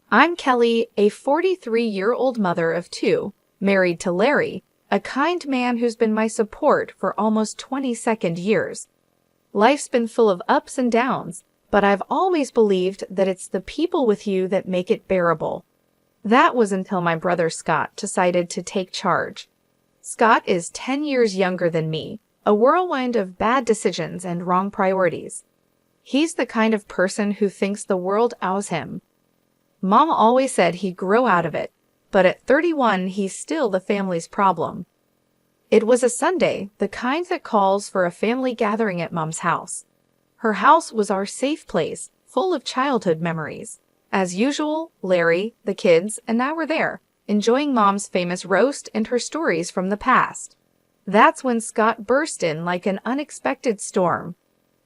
I'm Kelly, a 43-year-old mother of two, married to Larry, a kind man who's been my support for almost 22nd years. Life's been full of ups and downs, but I've always believed that it's the people with you that make it bearable. That was until my brother Scott decided to take charge. Scott is 10 years younger than me, a whirlwind of bad decisions and wrong priorities. He's the kind of person who thinks the world owes him. Mom always said he'd grow out of it, but at 31 he's still the family's problem. It was a Sunday, the kind that calls for a family gathering at Mom's house. Her house was our safe place, full of childhood memories. As usual, Larry, the kids, and I were there, enjoying Mom's famous roast and her stories from the past. That's when Scott burst in like an unexpected storm.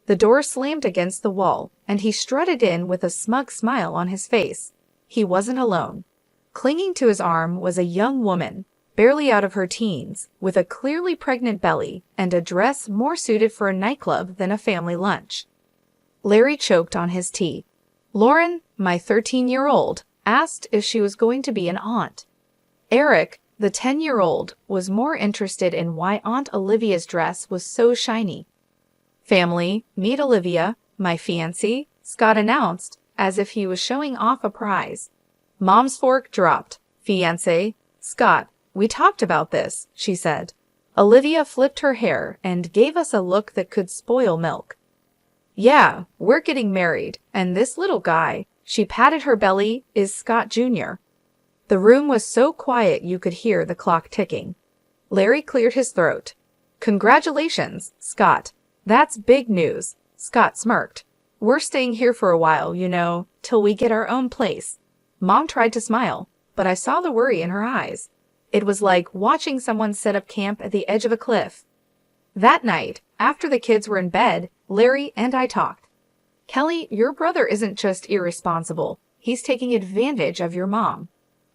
The door slammed against the wall, and he strutted in with a smug smile on his face. He wasn't alone. Clinging to his arm was a young woman, barely out of her teens, with a clearly pregnant belly and a dress more suited for a nightclub than a family lunch. Larry choked on his tea. Lauren, my 13-year-old, asked if she was going to be an aunt. Eric, the 10-year-old, was more interested in why Aunt Olivia's dress was so shiny. Family, meet Olivia, my fiancée, Scott announced, as if he was showing off a prize. Mom's fork dropped. Fiancé, Scott, we talked about this, she said. Olivia flipped her hair and gave us a look that could spoil milk. Yeah, we're getting married, and this little guy, she patted her belly, is Scott Jr. The room was so quiet you could hear the clock ticking. Larry cleared his throat. Congratulations, Scott. That's big news, Scott smirked. We're staying here for a while, till we get our own place. Mom tried to smile, but I saw the worry in her eyes. It was like watching someone set up camp at the edge of a cliff. That night, after the kids were in bed, Larry and I talked. Kelly, your brother isn't just irresponsible. He's taking advantage of your mom.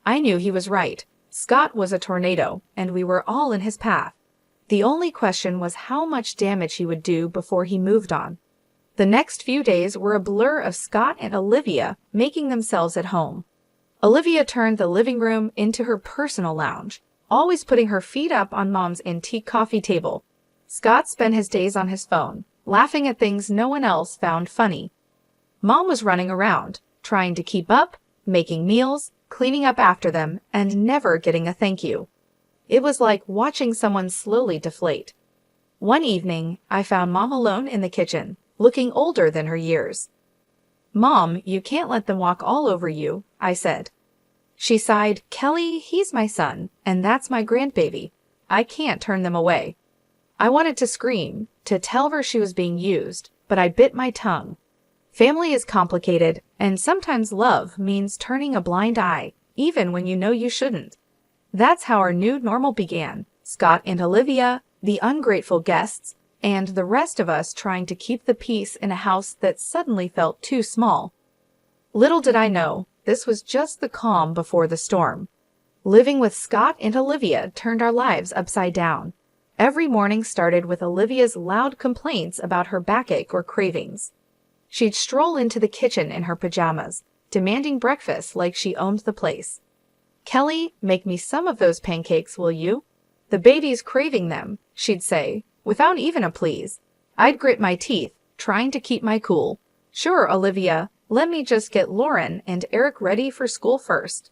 I knew he was right. Scott was a tornado, and we were all in his path. The only question was how much damage he would do before he moved on. The next few days were a blur of Scott and Olivia making themselves at home. Olivia turned the living room into her personal lounge, always putting her feet up on Mom's antique coffee table. Scott spent his days on his phone, laughing at things no one else found funny. Mom was running around, trying to keep up, making meals, cleaning up after them, and never getting a thank you. It was like watching someone slowly deflate. One evening, I found Mom alone in the kitchen, looking older than her years. Mom, you can't let them walk all over you, I said. She sighed, Kelly, he's my son, and that's my grandbaby. I can't turn them away. I wanted to scream, to tell her she was being used, but I bit my tongue. Family is complicated, and sometimes love means turning a blind eye, even when you know you shouldn't. That's how our new normal began, Scott and Olivia, the ungrateful guests, and the rest of us trying to keep the peace in a house that suddenly felt too small. Little did I know, this was just the calm before the storm. Living with Scott and Olivia turned our lives upside down. Every morning started with Olivia's loud complaints about her backache or cravings. She'd stroll into the kitchen in her pajamas, demanding breakfast like she owned the place. Kelly, make me some of those pancakes, will you? The baby's craving them, she'd say, without even a please. I'd grit my teeth, trying to keep my cool. Sure, Olivia, let me just get Lauren and Eric ready for school first.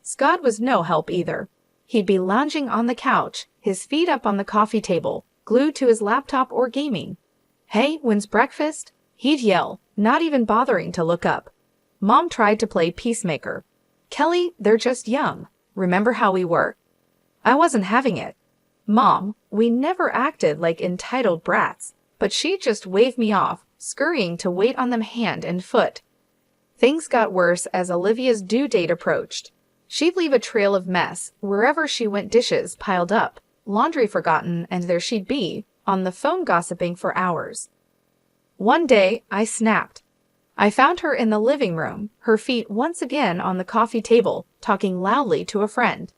Scott was no help either. He'd be lounging on the couch, his feet up on the coffee table, glued to his laptop or gaming. Hey, when's breakfast? He'd yell, not even bothering to look up. Mom tried to play peacemaker. Kelly, they're just young. Remember how we were? I wasn't having it. Mom, we never acted like entitled brats, but she just waved me off, scurrying to wait on them hand and foot. Things got worse as Olivia's due date approached. She'd leave a trail of mess wherever she went, dishes piled up, laundry forgotten, and there she'd be, on the phone gossiping for hours. One day, I snapped. I found her in the living room, her feet once again on the coffee table, talking loudly to a friend.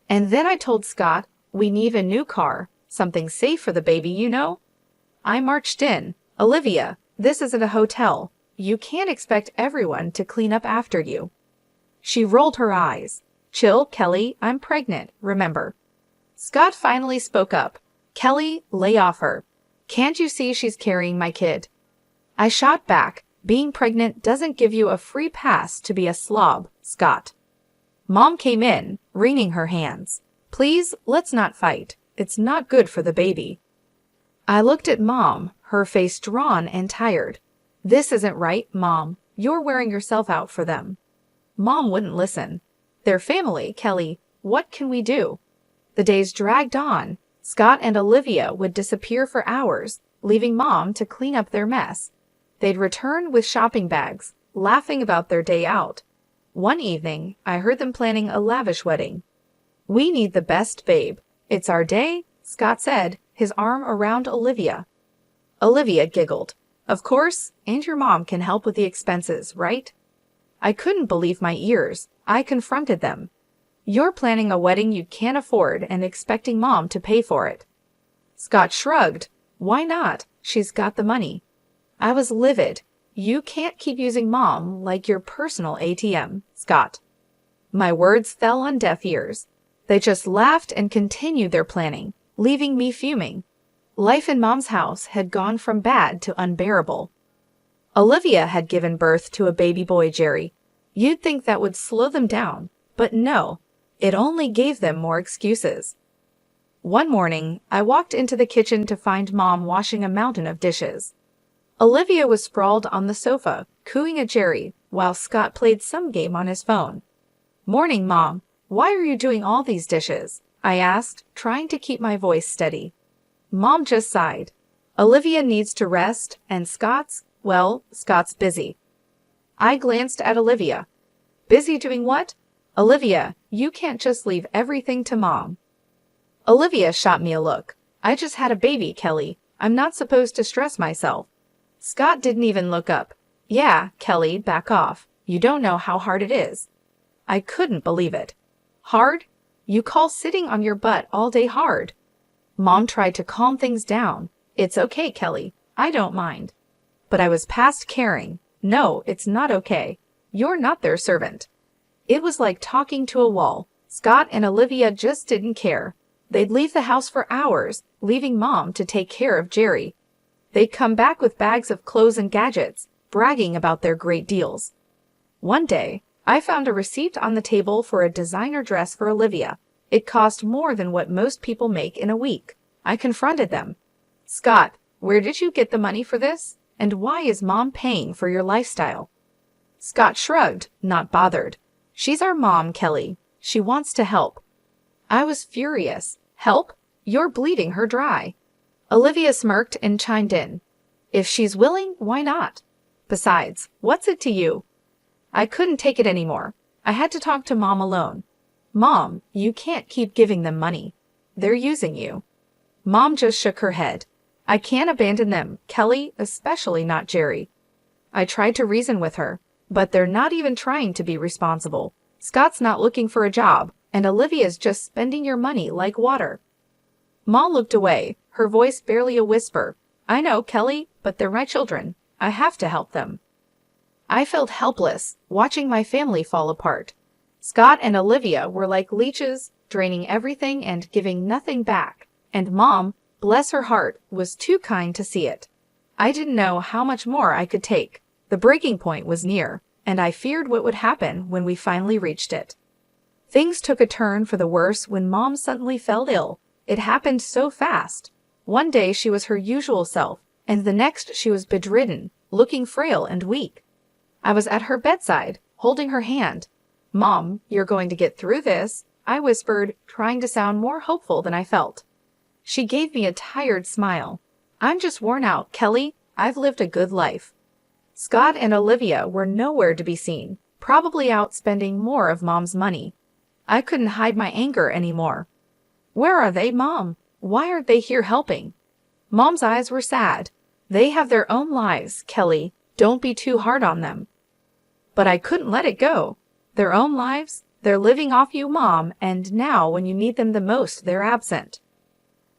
And then I told Scott, we need a new car, something safe for the baby, I marched in. Olivia, this isn't a hotel. You can't expect everyone to clean up after you. She rolled her eyes. Chill, Kelly, I'm pregnant, remember. Scott finally spoke up. Kelly, lay off her. Can't you see she's carrying my kid? I shot back. Being pregnant doesn't give you a free pass to be a slob, Scott. Mom came in, wringing her hands. Please, let's not fight. It's not good for the baby. I looked at Mom, her face drawn and tired. This isn't right, Mom. You're wearing yourself out for them. Mom wouldn't listen. Their family, Kelly. What can we do? The days dragged on. Scott and Olivia would disappear for hours, leaving Mom to clean up their mess. They'd return with shopping bags, laughing about their day out. One evening, I heard them planning a lavish wedding. We need the best, babe. It's our day, Scott said, his arm around Olivia. Olivia giggled. Of course, and your mom can help with the expenses, right? I couldn't believe my ears. I confronted them. You're planning a wedding you can't afford and expecting Mom to pay for it. Scott shrugged. Why not? She's got the money. I was livid. You can't keep using Mom like your personal ATM, Scott. My words fell on deaf ears. They just laughed and continued their planning, leaving me fuming. Life in Mom's house had gone from bad to unbearable. Olivia had given birth to a baby boy, Jerry. You'd think that would slow them down, but no, it only gave them more excuses. One morning, I walked into the kitchen to find Mom washing a mountain of dishes. Olivia was sprawled on the sofa, cooing at Jerry, while Scott played some game on his phone. Morning, Mom. Why are you doing all these dishes? I asked, trying to keep my voice steady. Mom just sighed. Olivia needs to rest, and Scott's busy. I glanced at Olivia. Busy doing what? Olivia, you can't just leave everything to Mom. Olivia shot me a look. I just had a baby, Kelly. I'm not supposed to stress myself. Scott didn't even look up. Yeah, Kelly, back off. You don't know how hard it is. I couldn't believe it. Hard? You call sitting on your butt all day hard? Mom tried to calm things down. It's okay, Kelly. I don't mind. But I was past caring. No, it's not okay. You're not their servant. It was like talking to a wall. Scott and Olivia just didn't care. They'd leave the house for hours, leaving Mom to take care of Jerry. They'd come back with bags of clothes and gadgets, bragging about their great deals. One day, I found a receipt on the table for a designer dress for Olivia. It cost more than what most people make in a week. I confronted them. Scott, where did you get the money for this? And why is Mom paying for your lifestyle? Scott shrugged, not bothered. She's our mom, Kelly. She wants to help. I was furious. Help? You're bleeding her dry. Olivia smirked and chimed in. If she's willing, why not? Besides, what's it to you? I couldn't take it anymore. I had to talk to Mom alone. Mom, you can't keep giving them money. They're using you. Mom just shook her head. I can't abandon them, Kelly, especially not Jerry. I tried to reason with her, but they're not even trying to be responsible. Scott's not looking for a job, and Olivia's just spending your money like water. Mom looked away, her voice barely a whisper. I know, Kelly, but they're my children. I have to help them. I felt helpless, watching my family fall apart. Scott and Olivia were like leeches, draining everything and giving nothing back. And Mom, bless her heart, was too kind to see it. I didn't know how much more I could take. The breaking point was near, and I feared what would happen when we finally reached it. Things took a turn for the worse when Mom suddenly fell ill. It happened so fast. One day she was her usual self, and the next she was bedridden, looking frail and weak. I was at her bedside, holding her hand. Mom, you're going to get through this, I whispered, trying to sound more hopeful than I felt. She gave me a tired smile. I'm just worn out, Kelly. I've lived a good life. Scott and Olivia were nowhere to be seen, probably out spending more of Mom's money. I couldn't hide my anger anymore. Where are they, Mom? Why aren't they here helping? Mom's eyes were sad. They have their own lives, Kelly. Don't be too hard on them. But I couldn't let it go. Their own lives? They're living off you, Mom, and now when you need them the most, they're absent.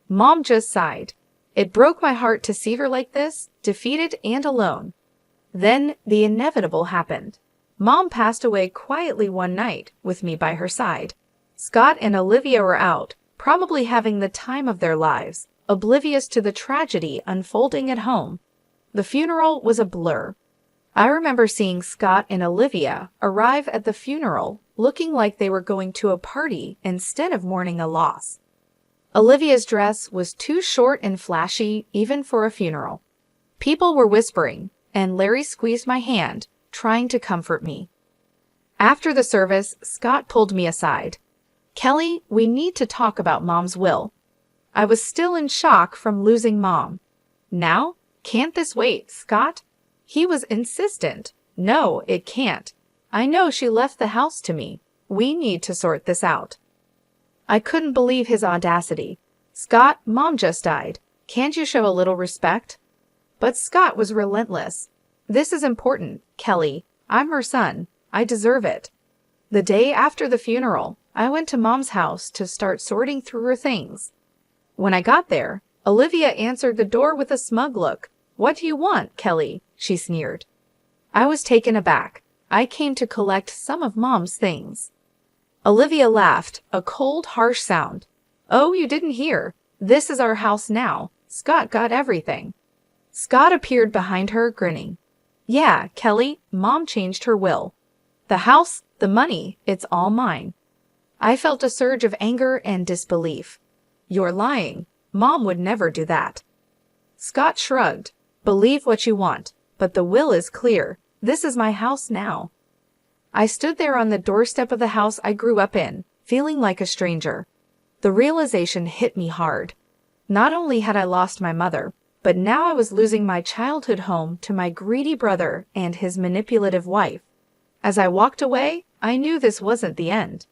Mom just sighed. It broke my heart to see her like this, defeated and alone. Then the inevitable happened. Mom passed away quietly one night with me by her side. Scott and Olivia were out, probably having the time of their lives, oblivious to the tragedy unfolding at home. The funeral was a blur. I remember seeing Scott and Olivia arrive at the funeral looking like they were going to a party instead of mourning a loss. Olivia's dress was too short and flashy even for a funeral. People were whispering, and Larry squeezed my hand, trying to comfort me. After the service, Scott pulled me aside. "Kelly, we need to talk about Mom's will." I was still in shock from losing Mom. "Now? Can't this wait, Scott?" He was insistent. "No, it can't. I know she left the house to me. We need to sort this out." I couldn't believe his audacity. "Scott, Mom just died. Can't you show a little respect?" But Scott was relentless. "This is important, Kelly. I'm her son. I deserve it." The day after the funeral, I went to Mom's house to start sorting through her things. When I got there, Olivia answered the door with a smug look. "What do you want, Kelly?" she sneered. I was taken aback. I came to collect some of Mom's things. Olivia laughed, a cold, harsh sound. "Oh, you didn't hear. This is our house now. Scott got everything." Scott appeared behind her, grinning. "Yeah, Kelly, Mom changed her will. The house, the money, it's all mine." I felt a surge of anger and disbelief. "You're lying. Mom would never do that." Scott shrugged. "Believe what you want, but the will is clear. This is my house now." I stood there on the doorstep of the house I grew up in, feeling like a stranger. The realization hit me hard. Not only had I lost my mother, but now I was losing my childhood home to my greedy brother and his manipulative wife. As I walked away, I knew this wasn't the end.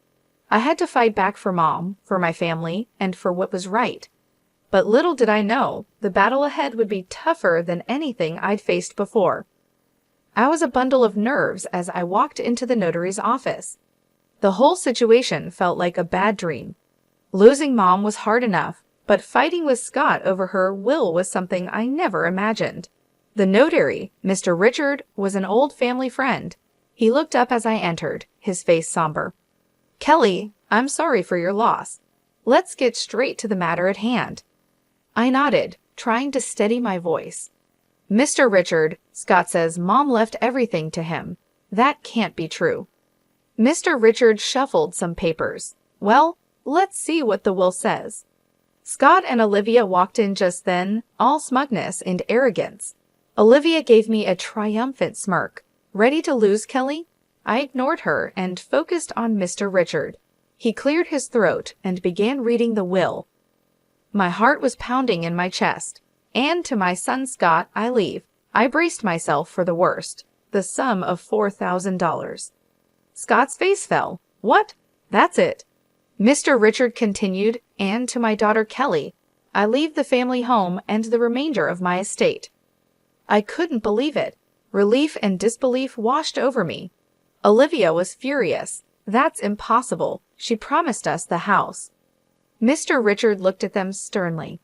I had to fight back for Mom, for my family, and for what was right. But little did I know, the battle ahead would be tougher than anything I'd faced before. I was a bundle of nerves as I walked into the notary's office. The whole situation felt like a bad dream. Losing Mom was hard enough, but fighting with Scott over her will was something I never imagined. The notary, Mr. Richard, was an old family friend. He looked up as I entered, his face somber. "Kelly, I'm sorry for your loss. Let's get straight to the matter at hand." I nodded, trying to steady my voice. "Mr. Richard, Scott says Mom left everything to him. That can't be true." Mr. Richard shuffled some papers. "Well, let's see what the will says." Scott and Olivia walked in just then, all smugness and arrogance. Olivia gave me a triumphant smirk. "Ready to lose, Kelly?" I ignored her and focused on Mr. Richard. He cleared his throat and began reading the will. My heart was pounding in my chest. "And to my son Scott I leave." I braced myself for the worst. The sum of $4,000. Scott's face fell. "What? That's it." Mr. Richard continued, "And to my daughter Kelly, I leave the family home and the remainder of my estate." I couldn't believe it. Relief and disbelief washed over me. Olivia was furious. "That's impossible. She promised us the house." Mr. Richard looked at them sternly.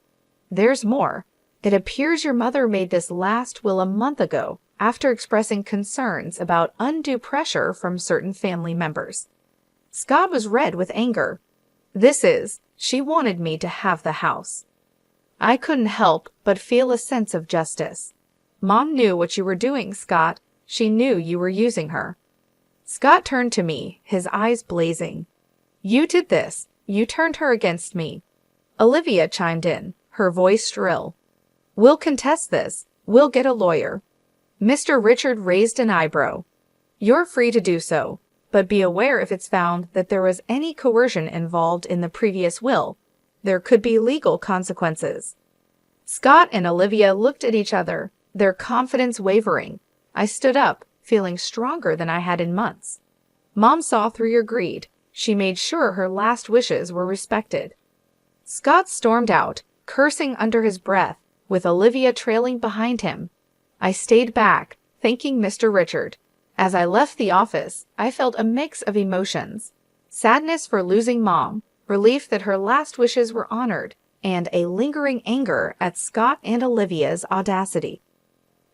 "There's more. It appears your mother made this last will a month ago, after expressing concerns about undue pressure from certain family members." Scott was red with anger. She wanted me to have the house." I couldn't help but feel a sense of justice. "Mom knew what you were doing, Scott. She knew you were using her." Scott turned to me, his eyes blazing. "You did this. You turned her against me." Olivia chimed in, her voice shrill. "We'll contest this. We'll get a lawyer." Mr. Richard raised an eyebrow. "You're free to do so, but be aware if it's found that there was any coercion involved in the previous will. There could be legal consequences." Scott and Olivia looked at each other, their confidence wavering. I stood up, feeling stronger than I had in months. "Mom saw through your greed. She made sure her last wishes were respected." Scott stormed out, cursing under his breath, with Olivia trailing behind him. I stayed back, thanking Mr. Richard. As I left the office, I felt a mix of emotions. Sadness for losing Mom, relief that her last wishes were honored, and a lingering anger at Scott and Olivia's audacity.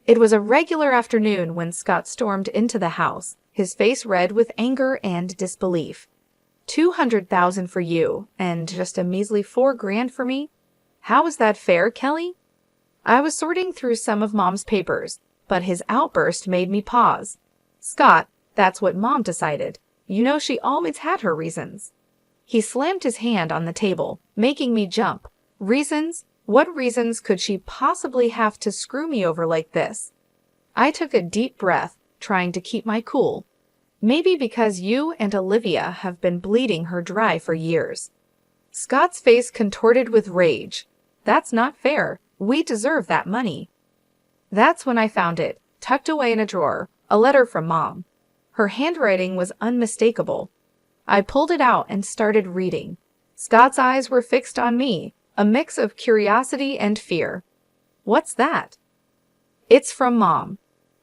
It was a regular afternoon when Scott stormed into the house, his face red with anger and disbelief. 200,000 for you, and just a measly 4 grand for me? How is that fair, Kelly? I was sorting through some of Mom's papers, but his outburst made me pause. Scott, that's what Mom decided. You know she always had her reasons. He slammed his hand on the table, making me jump. Reasons? What reasons could she possibly have to screw me over like this? I took a deep breath, trying to keep my cool. Maybe because you and Olivia have been bleeding her dry for years. Scott's face contorted with rage. That's not fair. We deserve that money. That's when I found it, tucked away in a drawer, a letter from Mom. Her handwriting was unmistakable. I pulled it out and started reading. Scott's eyes were fixed on me, a mix of curiosity and fear. What's that? It's from Mom.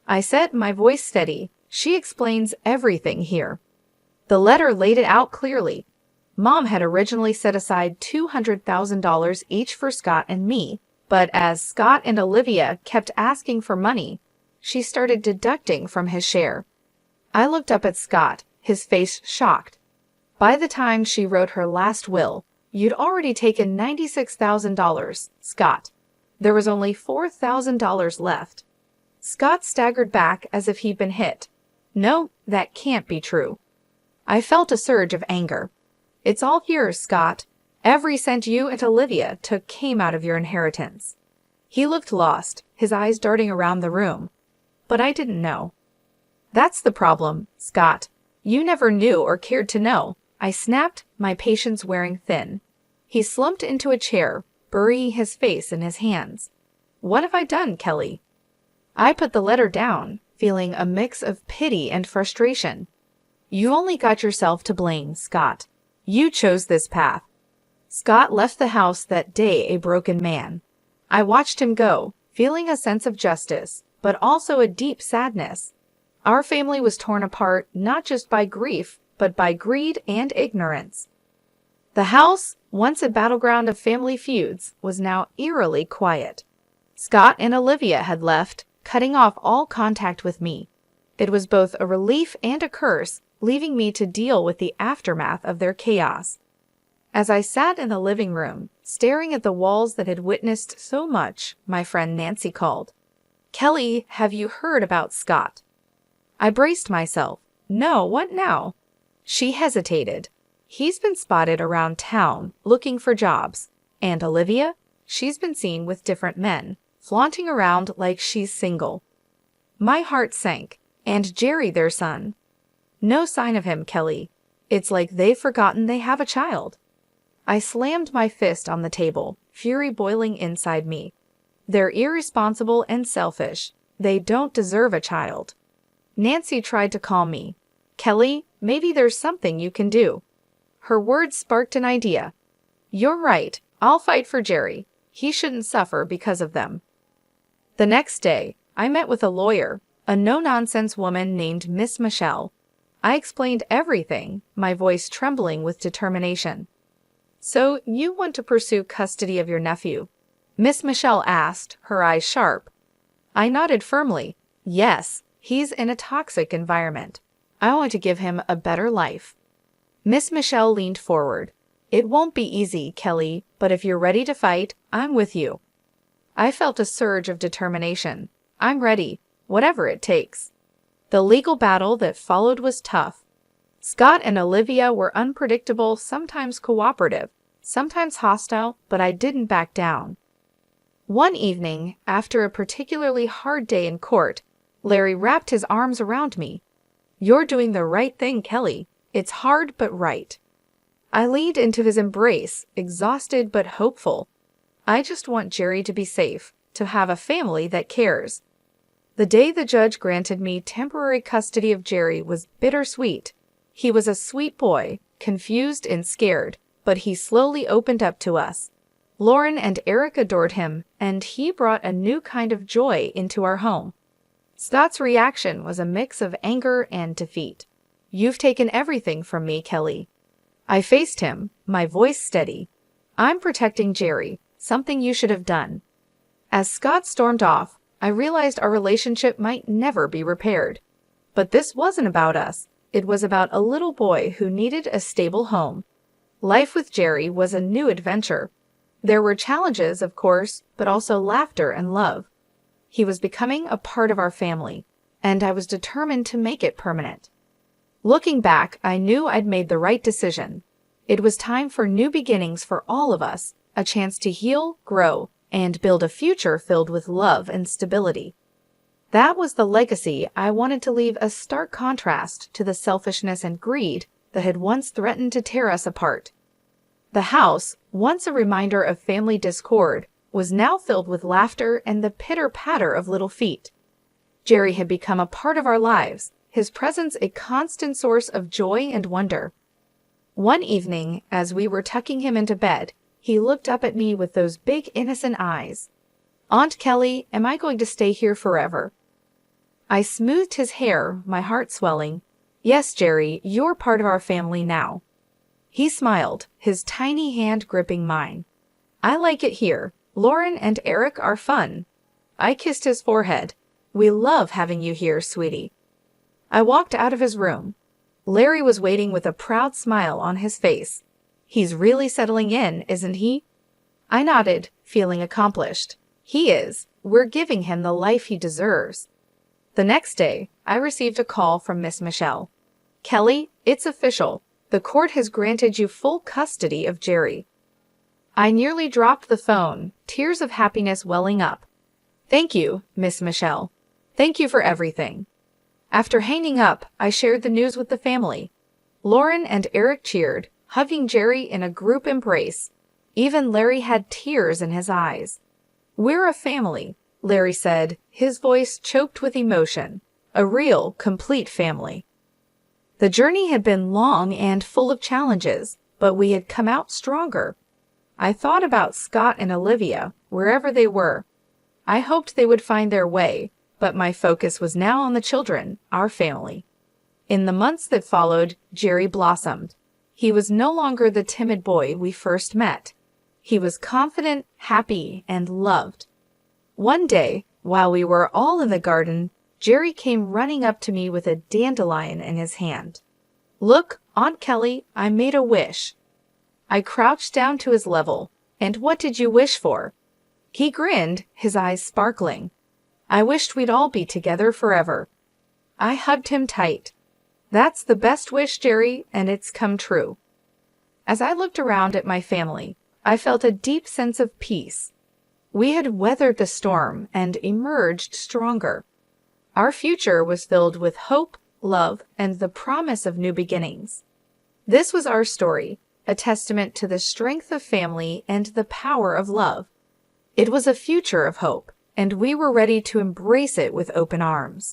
I said, my voice steady. She explains everything here. The letter laid it out clearly. Mom had originally set aside $200,000 each for Scott and me, but as Scott and Olivia kept asking for money, she started deducting from his share. I looked up at Scott, his face shocked. By the time she wrote her last will, you'd already taken $96,000, Scott. There was only $4,000 left. Scott staggered back as if he'd been hit. No, that can't be true. I felt a surge of anger. It's all yours, Scott. Every cent you and Olivia took came out of your inheritance. He looked lost, his eyes darting around the room. But I didn't know. That's the problem, Scott. You never knew or cared to know. I snapped, my patience wearing thin. He slumped into a chair, burying his face in his hands. What have I done, Kelly? I put the letter down, feeling a mix of pity and frustration. You only got yourself to blame, Scott. You chose this path. Scott left the house that day a broken man. I watched him go, feeling a sense of justice, but also a deep sadness. Our family was torn apart not just by grief, but by greed and ignorance. The house, once a battleground of family feuds, was now eerily quiet. Scott and Olivia had left, cutting off all contact with me. It was both a relief and a curse, leaving me to deal with the aftermath of their chaos. As I sat in the living room, staring at the walls that had witnessed so much, my friend Nancy called. Kelly, have you heard about Scott? I braced myself. No, what now? She hesitated. He's been spotted around town, looking for jobs. And Olivia? She's been seen with different men, flaunting around like she's single. My heart sank. And Jerry, their son. No sign of him, Kelly. It's like they've forgotten they have a child. I slammed my fist on the table, fury boiling inside me. They're irresponsible and selfish. They don't deserve a child. Nancy tried to calm me. Kelly, maybe there's something you can do. Her words sparked an idea. You're right. I'll fight for Jerry. He shouldn't suffer because of them. The next day, I met with a lawyer, a no-nonsense woman named Miss Michelle. I explained everything, my voice trembling with determination. So, you want to pursue custody of your nephew? Miss Michelle asked, her eyes sharp. I nodded firmly. Yes, he's in a toxic environment. I want to give him a better life. Miss Michelle leaned forward. It won't be easy, Kelly, but if you're ready to fight, I'm with you. I felt a surge of determination. I'm ready, whatever it takes. The legal battle that followed was tough. Scott and Olivia were unpredictable, sometimes cooperative, sometimes hostile, but I didn't back down. One evening, after a particularly hard day in court, Larry wrapped his arms around me. You're doing the right thing, Kelly. It's hard but right. I leaned into his embrace, exhausted but hopeful. I just want Jerry to be safe, to have a family that cares. The day the judge granted me temporary custody of Jerry was bittersweet. He was a sweet boy, confused and scared, but he slowly opened up to us. Lauren and Eric adored him, and he brought a new kind of joy into our home. Scott's reaction was a mix of anger and defeat. You've taken everything from me, Kelly. I faced him, my voice steady. I'm protecting Jerry, something you should have done. As Scott stormed off, I realized our relationship might never be repaired. But this wasn't about us. It was about a little boy who needed a stable home. Life with Jerry was a new adventure. There were challenges, of course, but also laughter and love. He was becoming a part of our family, and I was determined to make it permanent. Looking back, I knew I'd made the right decision. It was time for new beginnings for all of us, a chance to heal, grow, and build a future filled with love and stability. That was the legacy I wanted to leave, a stark contrast to the selfishness and greed that had once threatened to tear us apart. The house, once a reminder of family discord, was now filled with laughter and the pitter-patter of little feet. Jerry had become a part of our lives, his presence a constant source of joy and wonder. One evening, as we were tucking him into bed, he looked up at me with those big innocent eyes. "Aunt Kelly, am I going to stay here forever?" I smoothed his hair, my heart swelling. "Yes, Jerry, you're part of our family now." He smiled, his tiny hand gripping mine. "I like it here. Lauren and Eric are fun." I kissed his forehead. "We love having you here, sweetie." I walked out of his room. Larry was waiting with a proud smile on his face. "He's really settling in, isn't he?" I nodded, feeling accomplished. "He is. We're giving him the life he deserves." The next day, I received a call from Miss Michelle. "Kelly, it's official. The court has granted you full custody of Jerry." I nearly dropped the phone, tears of happiness welling up. "Thank you, Miss Michelle. Thank you for everything." After hanging up, I shared the news with the family. Lauren and Eric cheered, hugging Jerry in a group embrace. Even Larry had tears in his eyes. "We're a family," Larry said, his voice choked with emotion. "A real, complete family." The journey had been long and full of challenges, but we had come out stronger. I thought about Scott and Olivia, wherever they were. I hoped they would find their way, but my focus was now on the children, our family. In the months that followed, Jerry blossomed. He was no longer the timid boy we first met. He was confident, happy, and loved. One day, while we were all in the garden, Jerry came running up to me with a dandelion in his hand. "Look, Aunt Kelly, I made a wish." I crouched down to his level. "And what did you wish for?" He grinned, his eyes sparkling. "I wished we'd all be together forever." I hugged him tight. "That's the best wish, Jerry, and it's come true." As I looked around at my family, I felt a deep sense of peace. We had weathered the storm and emerged stronger. Our future was filled with hope, love, and the promise of new beginnings. This was our story, a testament to the strength of family and the power of love. It was a future of hope, and we were ready to embrace it with open arms.